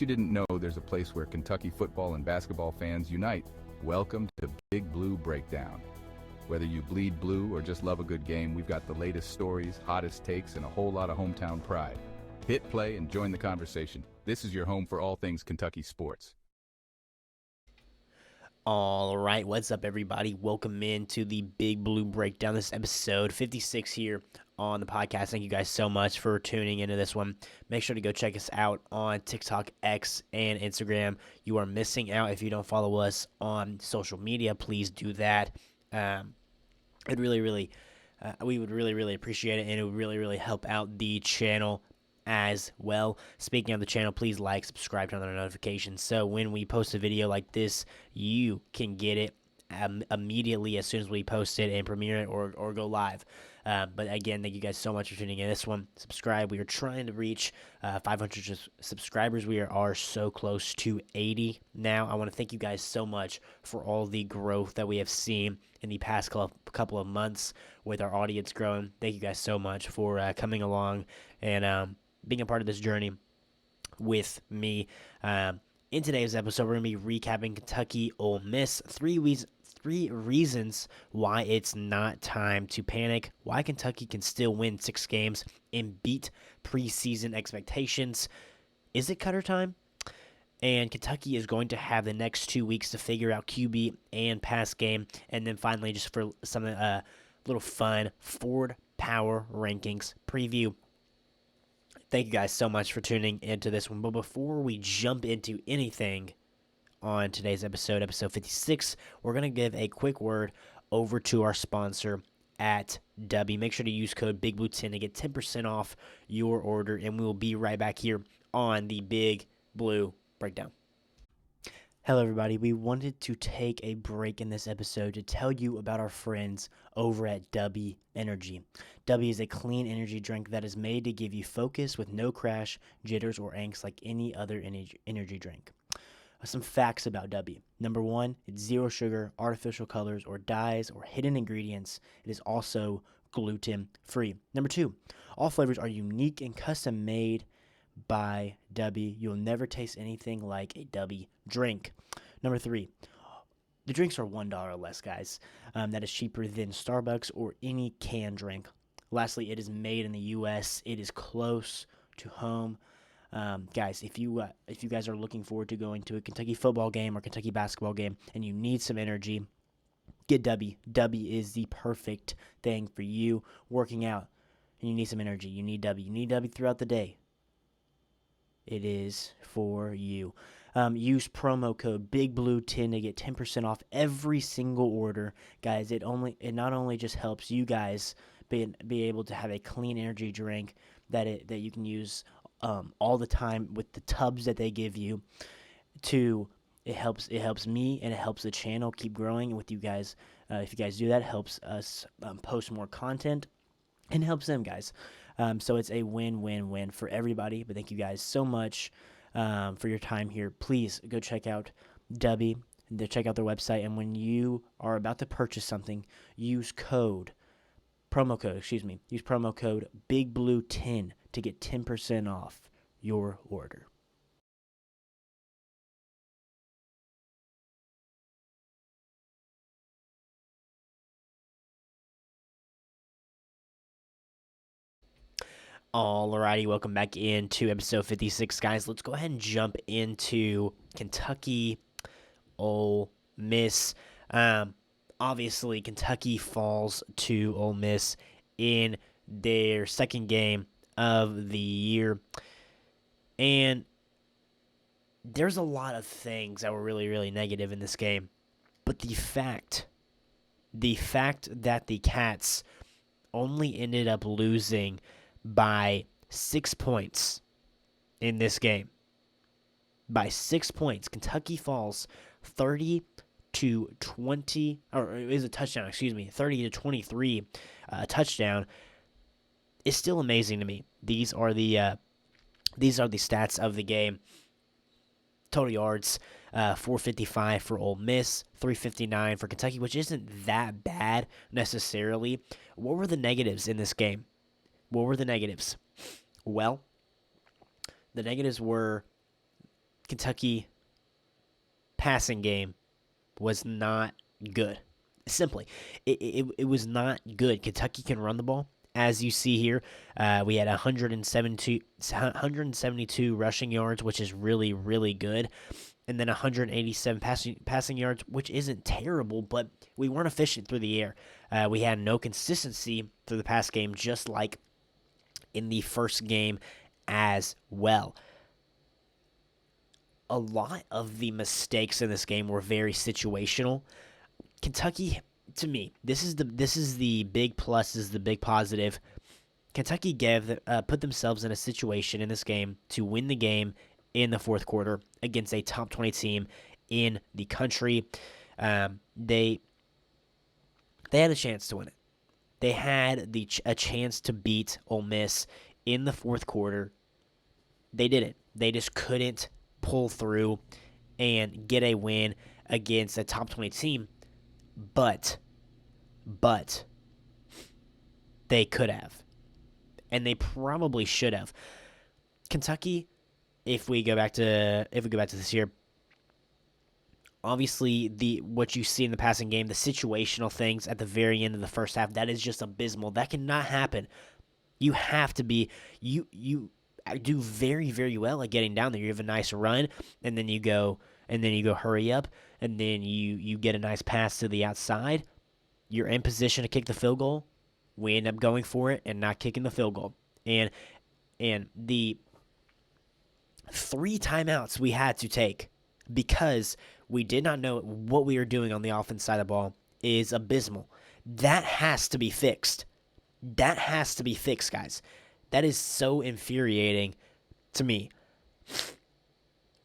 you didn't know, there's a place where Kentucky football and basketball fans unite. Welcome to Big Blue Breakdown. Whether you bleed blue or just love a good game, we've got the latest stories, hottest takes, and a whole lot of hometown pride. Hit play and join the conversation. This is your home for all things Kentucky sports. All right, what's up, everybody? Welcome into the Big Blue Breakdown. This is episode 56 here on the podcast. Thank you guys so much for tuning into this one. Make sure to go check us out on TikTok, X, and Instagram. You are missing out if you don't follow us on social media. Please do that. We would really appreciate it, and it would really help out the channel as well. Speaking of the channel, please like, subscribe, turn on the notifications, so when we post a video like this, you can get it immediately as soon as we post it and premiere it or go live. But again, thank you guys so much for tuning in. This one, subscribe. We are trying to reach 500 subscribers. We are so close to 80 now. I want to thank you guys so much for all the growth that we have seen in the past couple of months with our audience growing. Thank you guys so much for coming along and being a part of this journey with me. In today's episode, we're going to be recapping Kentucky Ole Miss. Three reasons why it's not time to panic, why Kentucky can still win 6 games and beat preseason expectations. Is it Cutter time? And Kentucky is going to have the next 2 weeks to figure out QB and pass game. And then finally, just for some little fun, Ford Power Rankings preview. Thank you guys so much for tuning into this one. But before we jump into anything on today's episode 56, we're going to give a quick word over to our sponsor at W. Make sure to use code BIGBLUE10 to get 10% off your order, and we will be right back here on the Big Blue Breakdown. Hello, everybody. We wanted to take a break in this episode to tell you about our friends over at W Energy. W is a clean energy drink that is made to give you focus with no crash, jitters, or angst like any other energy drink. Some facts about W. Number 1, it's zero sugar, artificial colors, or dyes, or hidden ingredients. It is also gluten-free. Number 2, all flavors are unique and custom made by W. You'll never taste anything like a W drink. Number 3, the drinks are $1 or less, guys. That is cheaper than Starbucks or any canned drink. Lastly, it is made in the U.S. It is close to home. Guys, if you guys are looking forward to going to a Kentucky football game or Kentucky basketball game and you need some energy, get W. W is the perfect thing for you working out and you need some energy. You need W. You need W throughout the day. It is for you. Use promo code BIGBLUE10 to get 10% off every single order. Guys, it not only just helps you guys be able to have a clean energy drink that you can use all the time with the tubs that they give you. It helps me and it helps the channel keep growing with you guys. If you guys do that, it helps us post more content and helps them, guys. So it's a win-win-win for everybody. But thank you guys so much for your time here. Please go check out W. Check out their website, and when you are about to purchase something, use promo code BIGBLUE10 to get 10% off your order. Alrighty, welcome back into episode 56, guys. Let's go ahead and jump into Kentucky Ole Miss. Obviously, Kentucky falls to Ole Miss in their second game of the year. And there's a lot of things that were really negative in this game. But the fact that the Cats only ended up losing by 6 points in this game. By 6 points, Kentucky falls 30 to 20, or it is a touchdown, 30 to 23 touchdown, is still amazing to me. These are the stats of the game. Total yards, 455 for Ole Miss, 359 for Kentucky, which isn't that bad necessarily. What were the negatives in this game? Well, the negatives were Kentucky passing game was not good. Simply, it was not good. Kentucky can run the ball. As you see here, we had 172 rushing yards, which is really, really good. And then 187 passing yards, which isn't terrible, but we weren't efficient through the air. We had no consistency through the pass game, just like in the first game as well. A lot of the mistakes in this game were very situational. Kentucky, to me, this is the big plus, this is the big positive. Kentucky put themselves in a situation in this game to win the game in the fourth quarter against a top 20 team in the country. They had a chance to win it. They had a chance to beat Ole Miss in the fourth quarter. They didn't. They just couldn't pull through and get a win against a top 20 team. But they could have. And they probably should have. Kentucky, if we go back to this year, obviously what you see in the passing game, the situational things at the very end of the first half, that is just abysmal. That cannot happen. You have to be you do very, very well at getting down there. You have a nice run, and then you go hurry up, and then you get a nice pass to the outside. You're in position to kick the field goal. We end up going for it and not kicking the field goal. And the 3 timeouts we had to take because we did not know what we were doing on the offense side of the ball is abysmal. That has to be fixed. That has to be fixed, guys. That is so infuriating to me.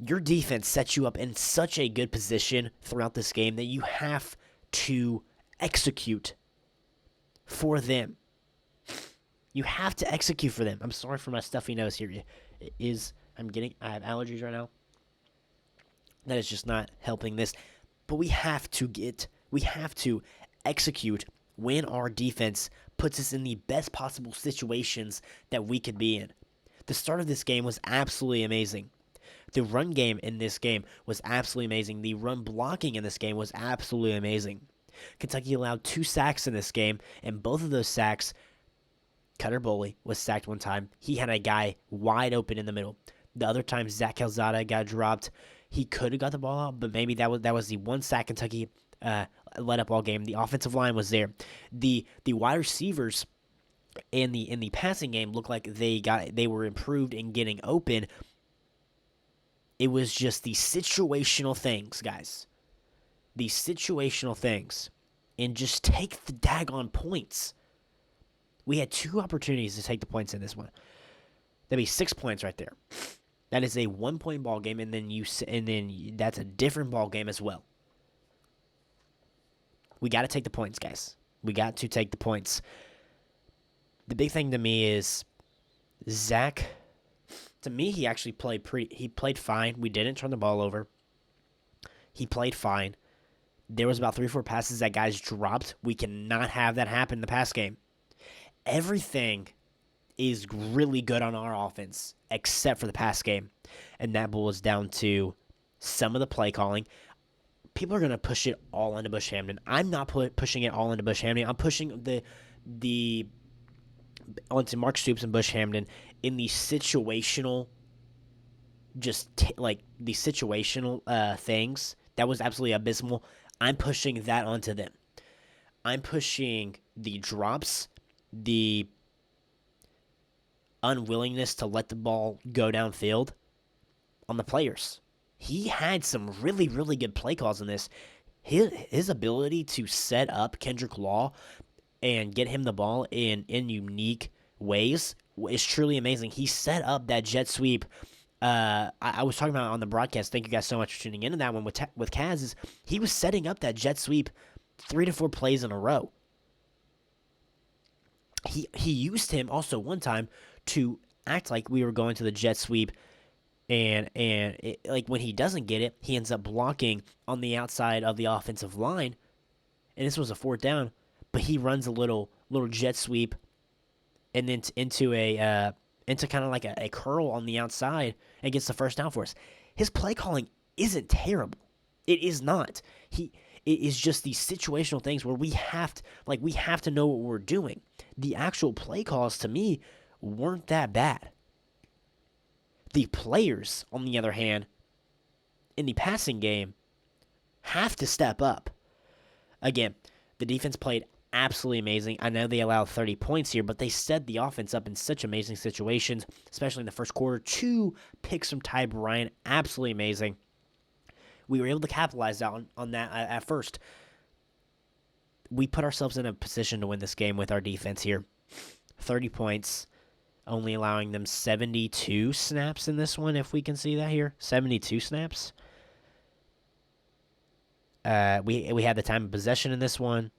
Your defense sets you up in such a good position throughout this game that you have to execute for them. You have to execute for them. I'm sorry for my stuffy nose here. I have allergies right now. That is just not helping this. But we have to execute when our defense puts us in the best possible situations that we could be in. The start of this game was absolutely amazing. The run game in this game was absolutely amazing. The run blocking in this game was absolutely amazing. Kentucky allowed 2 sacks in this game, and both of those sacks, Cutter Boley was sacked one time. He had a guy wide open in the middle. The other time, Zach Calzada got dropped. He could have got the ball out, but maybe that was the one sack Kentucky let up all game. The offensive line was there. The wide receivers in the passing game looked like they were improved in getting open. It was just the situational things, guys. The situational things. And just take the daggone points. We had 2 opportunities to take the points in this one. That'd be 6 points right there. That is a 1-point ball game, and then that's a different ball game as well. We got to take the points, guys. We got to take the points. The big thing to me is Zach. To me, he actually played fine. We didn't turn the ball over. He played fine. There was about 3 or 4 passes that guys dropped. We cannot have that happen in the pass game. Everything is really good on our offense except for the pass game. And that boils down to some of the play calling. People are going to push it all into Bush Hamdan. I'm not pushing it all into Bush Hamdan. I'm pushing the onto Mark Stoops and Bush Hamdan in the situational, the situational things. That was absolutely abysmal. I'm pushing that onto them. I'm pushing the drops, the unwillingness to let the ball go downfield on the players. He had some really, really good play calls in this. His ability to set up Kendrick Law and get him the ball in unique ways is truly amazing. He set up that jet sweep. I was talking about it on the broadcast. Thank you guys so much for tuning into that one with Kaz. He was setting up that jet sweep 3 to 4 plays in a row. He used him also one time to act like we were going to the jet sweep, and like when he doesn't get it, he ends up blocking on the outside of the offensive line, and this was a 4th down, but he runs a little jet sweep, and then into kind of like a curl on the outside and gets the first down for us. his play calling isn't terrible. It is not. It is just these situational things where we have to know what we're doing. The actual play calls to me weren't that bad. The players, on the other hand, in the passing game, have to step up. Again, the defense played absolutely amazing. I know they allowed 30 points here, but they set the offense up in such amazing situations, especially in the first quarter. 2 picks from Ty Bryant, absolutely amazing. We were able to capitalize on that at first. We put ourselves in a position to win this game with our defense here. 30 points, only allowing them 72 snaps in this one, if we can see that here. 72 snaps. We had the time of possession in this one.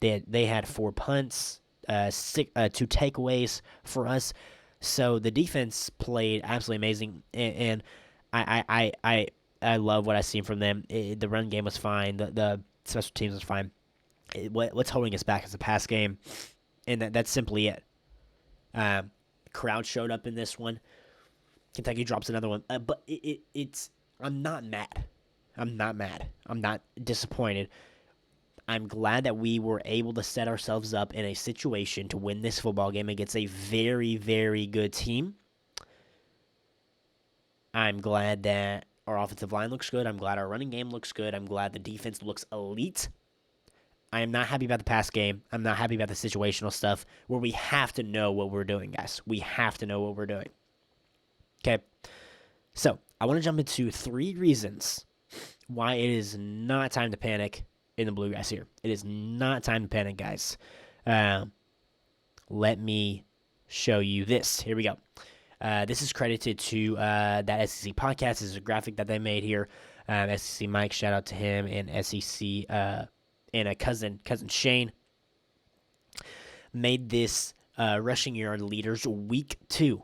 They had 4 punts, 2 takeaways for us. So the defense played absolutely amazing, and I love what I've seen from them. The run game was fine. The special teams was fine. What's holding us back is the pass game, and that's simply it. Crowd showed up in this one. Kentucky drops another one, but it's. I'm not mad. I'm not disappointed. I'm glad that we were able to set ourselves up in a situation to win this football game against a very, very good team. I'm glad that our offensive line looks good. I'm glad our running game looks good. I'm glad the defense looks elite. I am not happy about the pass game. I'm not happy about the situational stuff where we have to know what we're doing, guys. We have to know what we're doing. Okay, so I want to jump into 3 reasons why it is not time to panic in the Bluegrass here. It is not time to panic, guys. Let me show you this. Here we go. This is credited to that SEC podcast. This is a graphic that they made here. SEC Mike, shout out to him, and SEC and a cousin Shane made this rushing yard leaders week 2.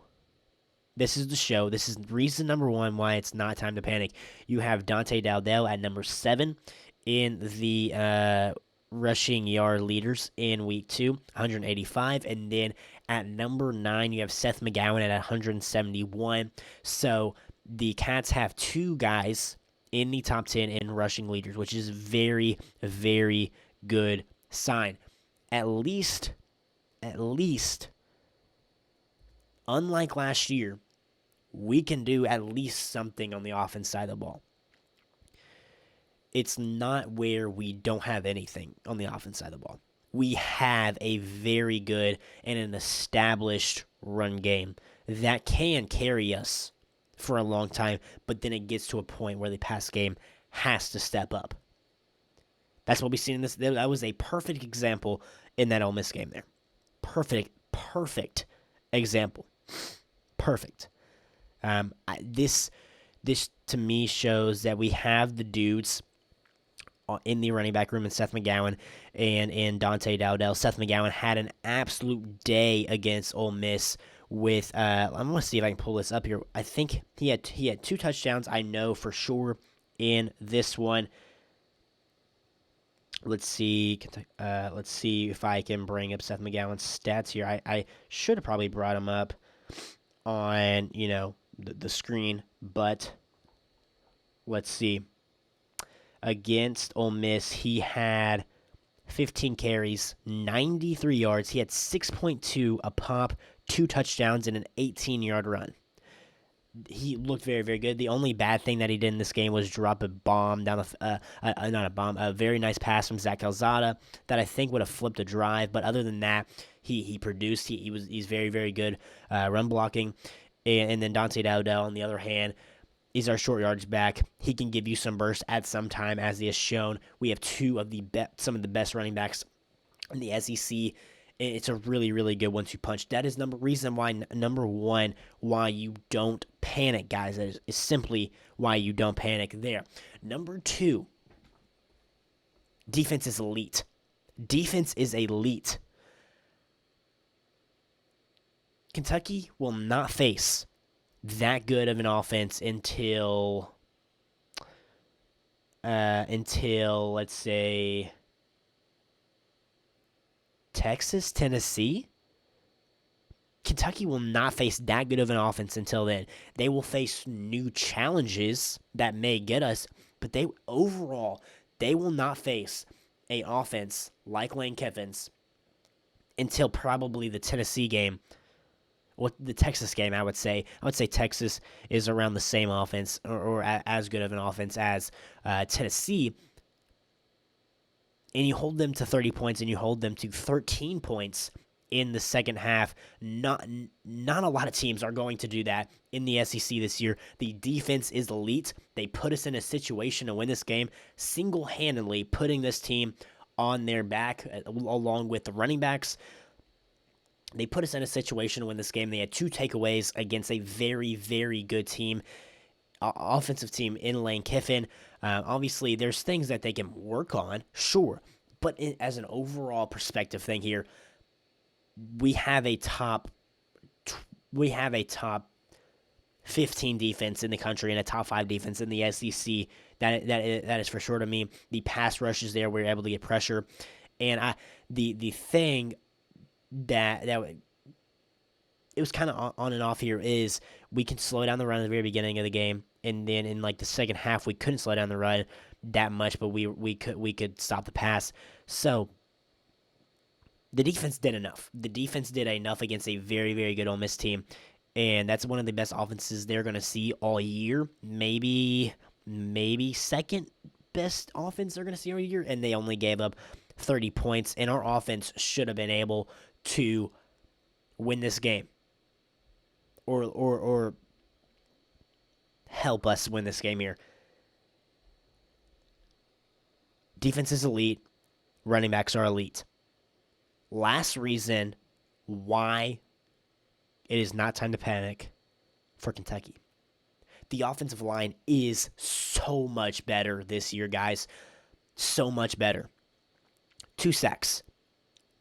This is the show. This is reason number 1 why it's not time to panic. You have Dante Dowdell at number 7 in the rushing yard leaders in week 2, 185. And then at number 9, you have Seth McGowan at 171. So the Cats have 2 guys in the top 10 in rushing leaders, which is very, very good sign. At least, unlike last year, we can do at least something on the offense side of the ball. It's not where we don't have anything on the offense side of the ball. We have a very good and an established run game that can carry us for a long time, but then it gets to a point where the pass game has to step up. That's what we see in this. That was a perfect example in that Ole Miss game there. Perfect example. Perfect. This to me shows that we have the dudes in the running back room in Seth McGowan and Dante Dowdell. Seth McGowan had an absolute day against Ole Miss with I'm going to see if I can pull this up here. I think he had 2 touchdowns, I know for sure, in this one. Let's see if I can bring up Seth McGowan's stats here. I should have probably brought him up on, the screen, but let's see. Against Ole Miss, he had 15 carries, 93 yards. He had 6.2 a pop, 2 touchdowns, and an 18-yard run. He looked very, very good. The only bad thing that he did in this game was drop a bomb down a very nice pass from Zach Calzada that I think would have flipped a drive. But other than that, he produced. He's very, very good run blocking. And then Dante Dowdell, on the other hand, is our short yardage back. He can give you some burst at some time, as he has shown. We have 2 of some of the best running backs in the SEC. It's a really, really good 1-2 punch. That is reason why, number 1, why you don't panic, guys. That is simply why you don't panic there. Number 2, defense is elite. Defense is elite. Kentucky will not face that good of an offense until let's say Texas, Tennessee. Kentucky will not face that good of an offense until then. They will face new challenges that may get us, but they will not face a offense like Lane Kiffin's until probably the Tennessee game, or the Texas game, I would say. I would say Texas is around the same offense or as good of an offense as Tennessee. And you hold them to 30 points and you hold them to 13 points in the second half. Not a lot of teams are going to do that in the SEC this year. The defense is elite. They put us in a situation to win this game, single-handedly putting this team on their back along with the running backs. They put us in a situation to win this game. They had 2 takeaways against a very, very good team, offensive team in Lane Kiffin. Obviously, there's things that they can work on, sure. But as an overall perspective thing here, we have a top 15 defense in the country and a top 5 defense in the SEC. That is for sure to me. The pass rush is there. We're able to get pressure. And the thing that it was kind of on and off here is we can slow down the run at the very beginning of the game, and then in like the second half we couldn't slow down the run that much, but we could stop the pass. So the defense did enough. The defense did enough against a very, very good Ole Miss team, and that's one of the best offenses they're going to see all year. Maybe second best offense they're going to see all year, and they only gave up 30 points, and our offense should have been able to win this game or help us win this game here. Defense is elite. Running backs are elite. Last reason why it is not time to panic for Kentucky. The offensive line is so much better this year, guys. So much better. 2 sacks.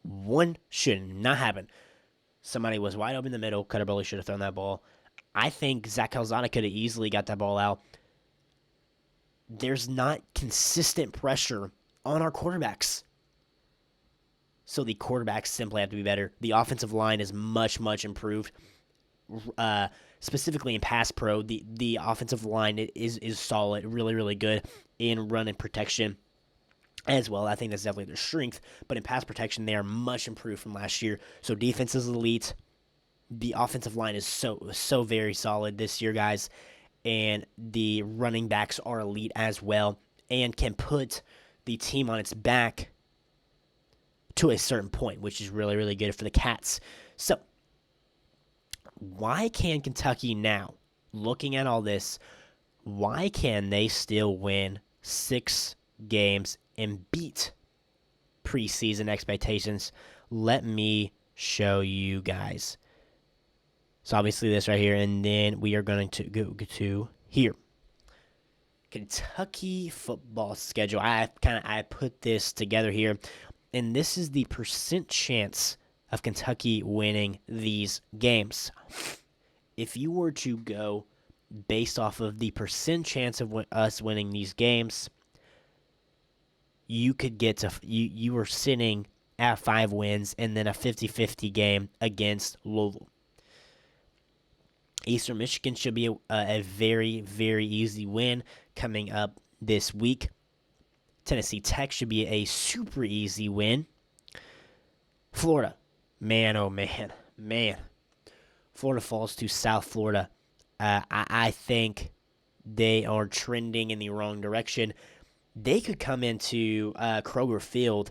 1 should not happen. Somebody was wide open in the middle. Cutter Boley should have thrown that ball. I think Zach Calzada could have easily got that ball out. There's not consistent pressure on our quarterbacks. So the quarterbacks simply have to be better. The offensive line is much, much improved. Specifically in pass pro, the offensive line is solid, really, really good in run and protection as well. I think that's definitely their strength. But in pass protection, they are much improved from last year. So defense is elite. The offensive line is so very solid this year, guys. And the running backs are elite as well and can put the team on its back to a certain point, which is really, really good for the Cats. So why can Kentucky now, looking at all this, why can they still win 6 games and beat preseason expectations? Let me show you guys. So obviously this right here, and then we are going to go to here. Kentucky football schedule. I put this together here, and this is the percent chance of Kentucky winning these games. If you were to go based off of the percent chance of us winning these games, you could get to you were sitting at 5 wins and then a 50-50 game against Louisville. Eastern Michigan should be a very, very easy win coming up this week. Tennessee Tech should be a super easy win. Florida, man, oh man. Florida falls to South Florida. I think they are trending in the wrong direction. They could come into Kroger Field.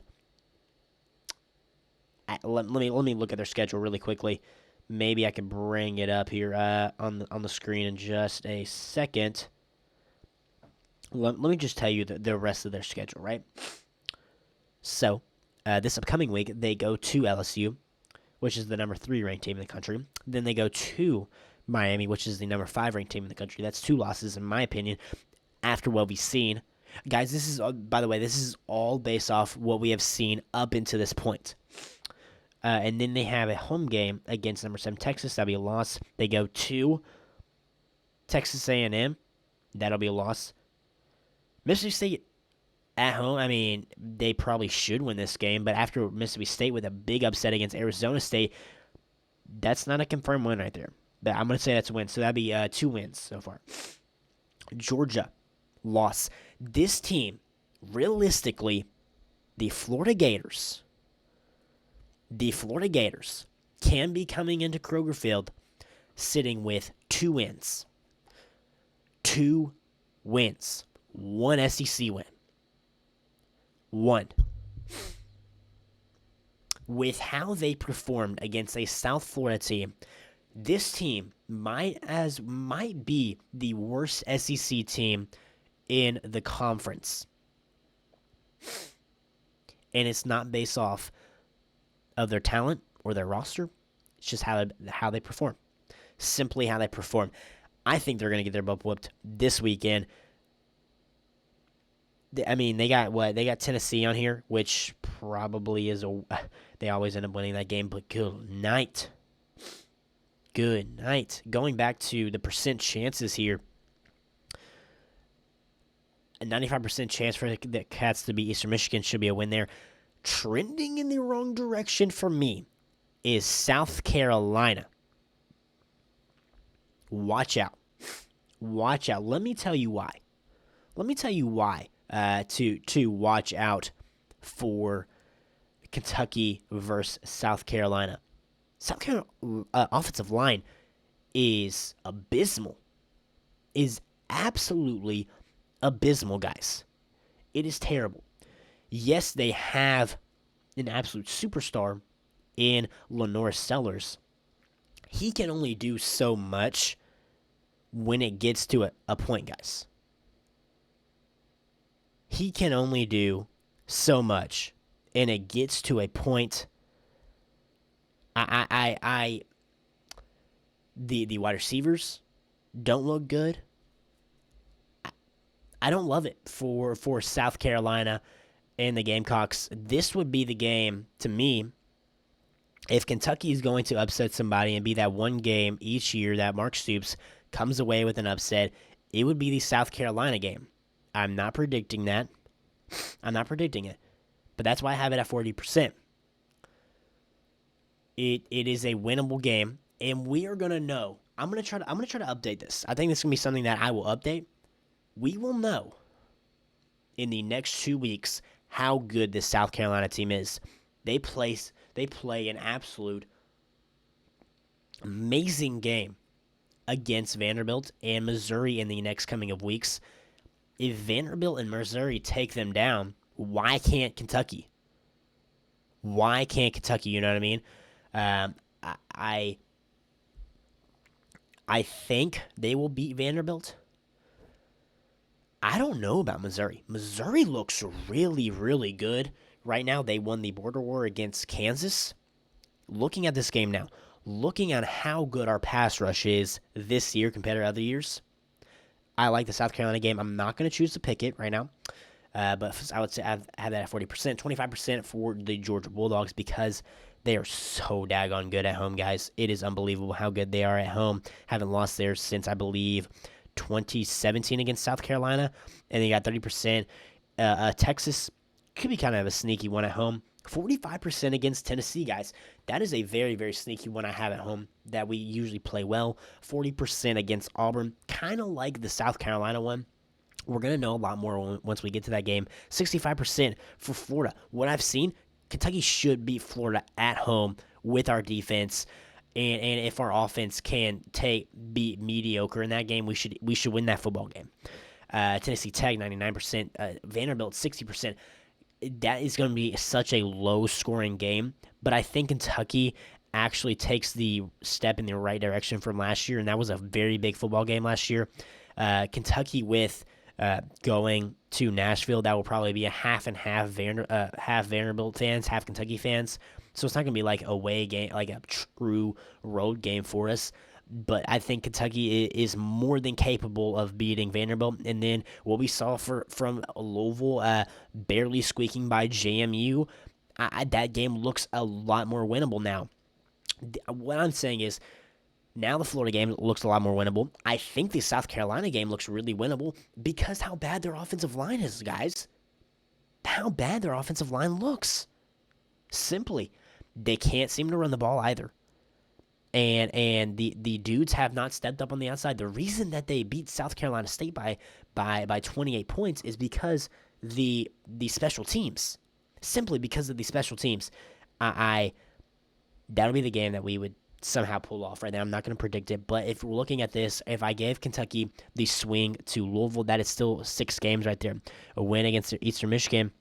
Let me look at their schedule really quickly. Maybe I can bring it up here on the screen in just a second. Let me just tell you the rest of their schedule, right? So, this upcoming week, they go to LSU, which is the number 3 ranked team in the country. Then they go to Miami, which is the number 5 ranked team in the country. That's 2 losses, in my opinion, after what we've seen. Guys, this is, by the way, this is all based off what we have seen up into this point. And then they have a home game against number 7 Texas. That'll be a loss. They go to Texas A&M. That'll be a loss. Mississippi State at home. I mean, they probably should win this game. But after Mississippi State with a big upset against Arizona State, That's not a confirmed win right there. But I'm going to say that's a win. So that'd be 2 wins so far. Georgia, loss. This team, realistically, the Florida Gators can be coming into Kroger Field sitting with 2 wins. 2 wins. 1 SEC win. 1. With how they performed against a South Florida team, this team might be the worst SEC team in the conference. And it's not based off of their talent or their roster. It's just how they perform. Simply how they perform. I think they're going to get their butt whooped this weekend. I mean, they got Tennessee on here, which probably is they always end up winning that game, but good night. Good night. Going back to the percent chances here, a 95% chance for the Cats to beat Eastern Michigan should be a win there. Trending in the wrong direction for me is South Carolina. Watch out. Watch out. Let me tell you why. To watch out for Kentucky versus South Carolina. South Carolina offensive line is abysmal. Is absolutely abysmal, guys. It is terrible. Yes, they have an absolute superstar in Lenore Sellers. He can only do so much when it gets to a point, guys. He can only do so much, and it gets to a point. The wide receivers don't look good. I don't love it for South Carolina and the Gamecocks. This would be the game, to me, if Kentucky is going to upset somebody and be that one game each year that Mark Stoops comes away with an upset, it would be the South Carolina game. I'm not predicting that. I'm not predicting it. But that's why I have it at 40%. It is a winnable game, and we are gonna know. I'm gonna try to update this. I think this is gonna be something that I will update. We will know in the next 2 weeks how good this South Carolina team is. They play an absolute amazing game against Vanderbilt and Missouri in the next coming of weeks. If Vanderbilt and Missouri take them down, why can't Kentucky? Why can't Kentucky? You know what I mean? I think they will beat Vanderbilt. I don't know about Missouri. Missouri looks really, really good right now. They won the border war against Kansas. Looking at this game now, looking at how good our pass rush is this year compared to other years, I like the South Carolina game. I'm not going to choose to pick it right now, but I would say I have that at 40%, 25% for the Georgia Bulldogs because they are so daggone good at home, guys. It is unbelievable how good they are at home. Haven't lost there since, I believe, 2017 against South Carolina, and they got 30%. Texas could be kind of a sneaky one at home. 45% against Tennessee, guys. That is a very, very sneaky one I have at home that we usually play well. 40% against Auburn, kind of like the South Carolina one. We're going to know a lot more once we get to that game. 65% for Florida. What I've seen, Kentucky should beat Florida at home with our defense. And if our offense can be mediocre in that game, we should win that football game. Tennessee Tech, 99%. Vanderbilt, 60%. That is going to be such a low-scoring game. But I think Kentucky actually takes the step in the right direction from last year, and that was a very big football game last year. Kentucky with going to Nashville, that will probably be a half and half, half Vanderbilt fans, half Kentucky fans. So it's not going to be like a away game, like a true road game for us. But I think Kentucky is more than capable of beating Vanderbilt. And then what we saw from Louisville, barely squeaking by JMU, that game looks a lot more winnable now. What I'm saying is, now the Florida game looks a lot more winnable. I think the South Carolina game looks really winnable because how bad their offensive line is, guys. How bad their offensive line looks. Simply, they can't seem to run the ball either. and the dudes have not stepped up on the outside. The reason that they beat South Carolina State by 28 points is because the special teams. Simply because of the special teams. That'll be the game that we would somehow pull off right now. I'm not going to predict it, but if we're looking at this, if I gave Kentucky the swing to Louisville, that is still 6 games right there. A win against Eastern Michigan,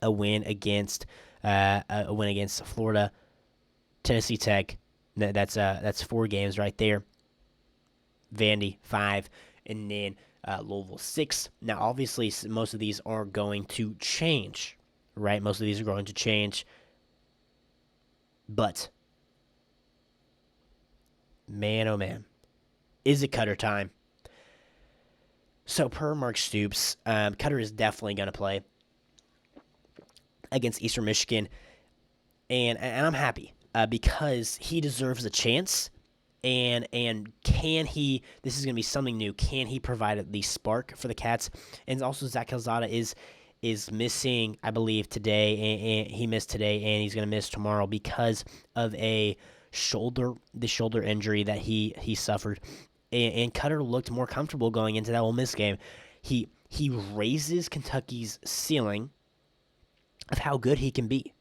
a win against Florida, Tennessee Tech. That's 4 games right there. Vandy 5, and then Louisville 6. Now, obviously, most of these are going to change, right? Most of these are going to change, but man, oh man, is it Cutter time? So per Mark Stoops, Cutter is definitely going to play against Eastern Michigan, and I'm happy because he deserves a chance. And can he? This is going to be something new. Can he provide the spark for the Cats? And also Zach Calzada is missing, I believe, today, and he missed today, and he's going to miss tomorrow because of the shoulder injury that he suffered. And Cutter looked more comfortable going into that Ole Miss game. He raises Kentucky's ceiling of how good he can be.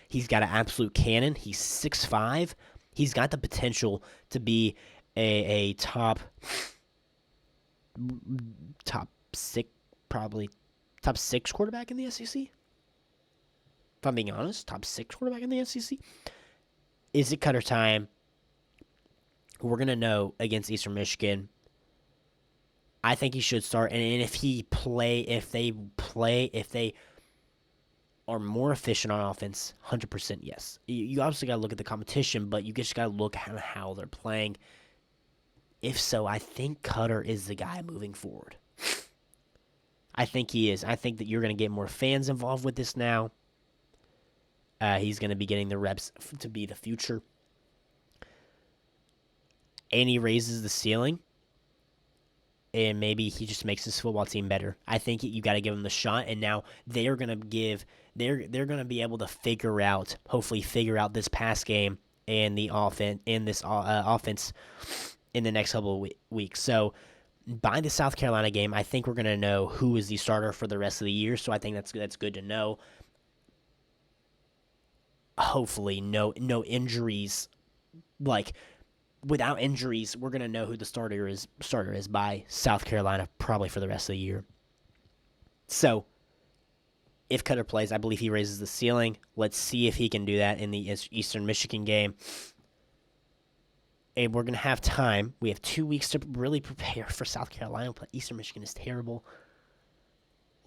He's got an absolute cannon. He's 6'5". He's got the potential to be a top 6, probably top 6 quarterback in the SEC. If I'm being honest, top 6 quarterback in the SEC. Is it Cutter time? We're going to know against Eastern Michigan. I think he should start. And if they are more efficient on offense, 100% yes. You obviously got to look at the competition, but you just got to look at how they're playing. If so, I think Cutter is the guy moving forward. I think he is. I think that you're going to get more fans involved with this now. He's going to be getting the reps to be the future. And he raises the ceiling. And maybe he just makes his football team better. I think you got to give him the shot. And now they're going to they're going to be able to hopefully figure out this pass game and the offense in the next couple of weeks. So by the South Carolina game, I think we're going to know who is the starter for the rest of the year. So I think that's good to know. Hopefully, no injuries. Like, without injuries, we're going to know who the starter is by South Carolina probably for the rest of the year. So, if Cutter plays, I believe he raises the ceiling. Let's see if he can do that in the Eastern Michigan game. And we're going to have time. We have 2 weeks to really prepare for South Carolina, but Eastern Michigan is terrible.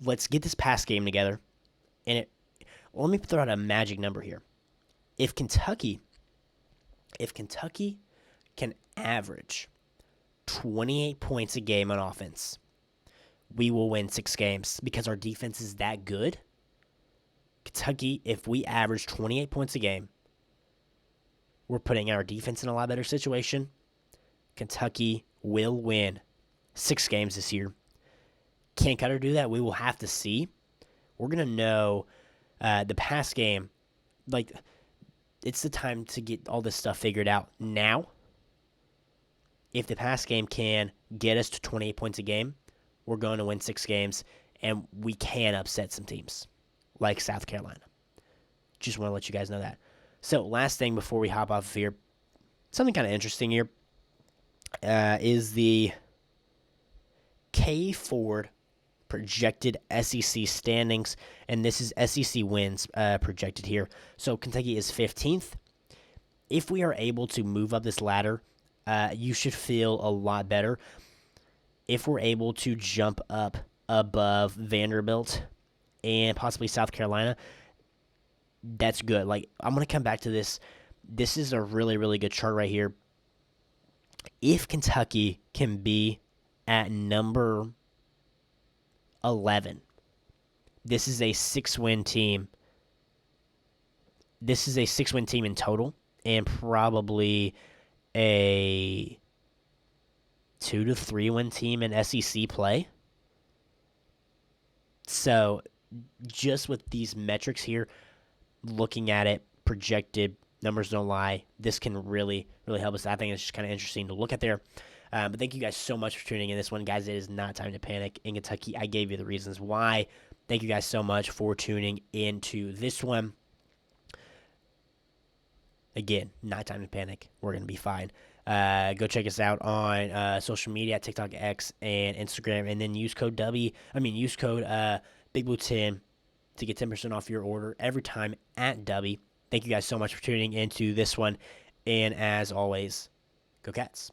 Let's get this pass game together. And let me throw out a magic number here. If Kentucky can average 28 points a game on offense, we will win 6 games because our defense is that good. Kentucky, if we average 28 points a game, we're putting our defense in a lot better situation. Kentucky will win 6 games this year. Can Cutter do that? We will have to see. We're going to know the pass game. Like, it's the time to get all this stuff figured out now. If the pass game can get us to 28 points a game, we're going to win 6 games, and we can upset some teams like South Carolina. Just want to let you guys know that. So, last thing before we hop off of here, something kind of interesting here is the K Ford projected SEC standings, and this is SEC wins projected here. So Kentucky is 15th. If we are able to move up this ladder, you should feel a lot better. If we're able to jump up above Vanderbilt and possibly South Carolina, that's good. Like, I'm going to come back to this. This is a really, really good chart right here. If Kentucky can be at number 11, this is a 6-win team. This is a 6-win team in total, and probably a 2 to 3-win team in SEC play. So, just with these metrics here, looking at it, projected Numbers don't lie. This can really, really help us. I think it's just kind of interesting to look at there. But thank you guys so much for tuning in this one. Guys, it is not time to panic in Kentucky. I gave you the reasons why. Thank you guys so much for tuning into this one. Again, not time to panic. We're going to be fine. Go check us out on social media, TikTok, X, and Instagram. And then use code Big Blue 10 to get 10% off your order every time at W. Thank you guys so much for tuning into this one. And as always, go Cats.